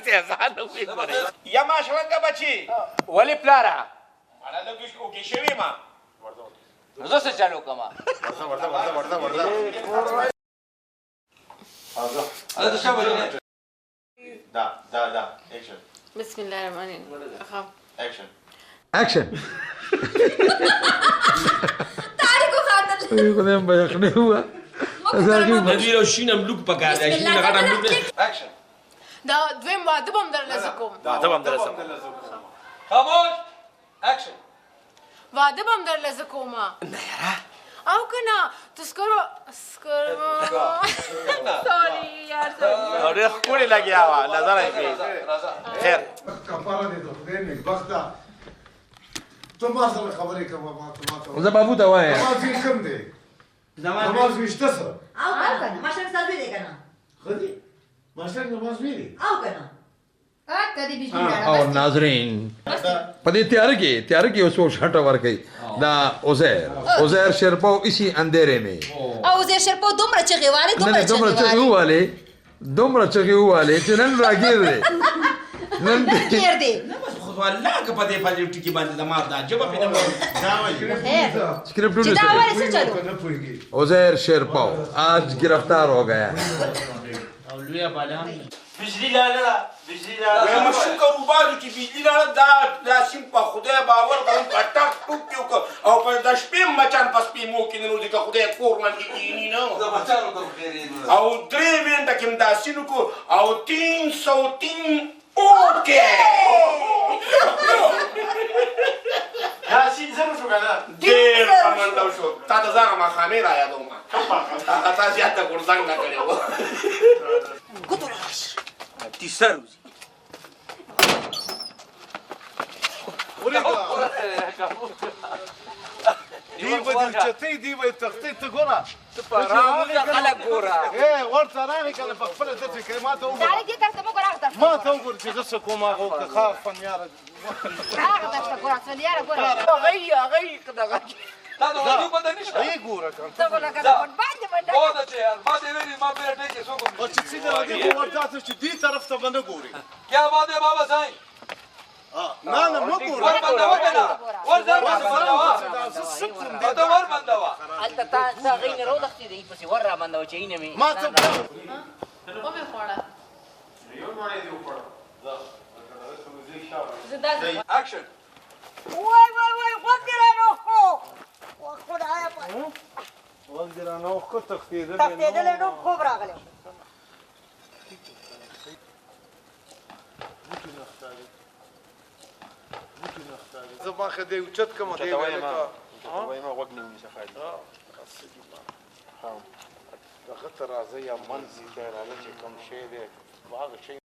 داسې ځان وګورئ یا ماشرنګه بچي ولې پلاره مړه د اوږې شوې ما نو زه څه چل وکړم دا اکشن بسم الله الرحمن الرحیم اخاف اکشن تاریخ خاطر خدایم بیخنه هوا ندوی رو شینم لوک پکار دی شین غټم لوک اکشن دا دویم واده بم در لزه کوم واده بم در لزه خاموش اکشن واده بم در لزه کوم نه یاره او کنه تذکرو سوری یار سوری ډېر ښکلې لګیا وه نظر یې خیر کفاره دې د خدای نېکبخته ته ما سره خبرې کوه ما ته زه بابو ته وایم نماز ویل کم دی نماز ویشته سره او کنه ماشر سال وی دی کنه ښه دی ماشر نماز ویلي او کنه کدی بسم او ناظرین په دې تیار کې اوس شټه ورکي دا عزیر شرپو اسی اندھیرے میں او زه شرپو دومره چغي والي نه دومره چغي واله چې نن راګیر دی نن کېر دی خو الله که په دې باندې ټکی باندې دماغ دا جواب نه स्क्रिप्ट چې دا وایي څه چلو نه پوهېږي عزیر شرپو آج गिरफ्तार हो गया او لویا بالا بجلی لاله بجلی لاله ما شکر وبادو چې بجلی لاله دا سیم په خدای باور کوم پټک ټوک کیو او په د شپې مچان پس پی مو کې نو دغه خدای کور باندې کینی نو دا مچانو ته خیر او درې منټه کې دا سینو کو او 303 اوکے دا سین زمو شو کنه ډېر پمنډو شو تا ته ځان ما خامې را یادو ما تا زیاته ګورځنګ نه کړو تیسر دی به دې چتې دی به تختې ته ګوره خلک ګوره ورته رانې کنه په خپله داسې کوي ما ته وګوره تاریخ دې ترته مو ګره ما ته وګوره چې زه څه کوم هغه وکړه ښه فنیاره هغه درته ګوره سندیاره ګوره هغه دغه دا د وادي باندې نشته ای ګوره کنه ته ګوره کنه باندې باندې او دا چې یار ما دې ویلي ما به ټکی سو کوم او چې څنګه دې ورته چې دې طرف ته باندې ګوري کیا وعده بابا صاحب نه نه مو ګوره ور بندوا کنه ور ځر بندوا دا ور بندوا الته تا غین رو دختې دی پسې ور را باندې چې اینه می ما ته او مې خوړه زدا اکشن وای وخت رانو خو خدای په وګ درانه خو تختیدل تختیدل نو خوب راغلی زما خدای اوچت کوم دی وایم وګ نیونی څه خالي دغه ته راځي یا منځي ته راځي چې کوم شی دی هغه شی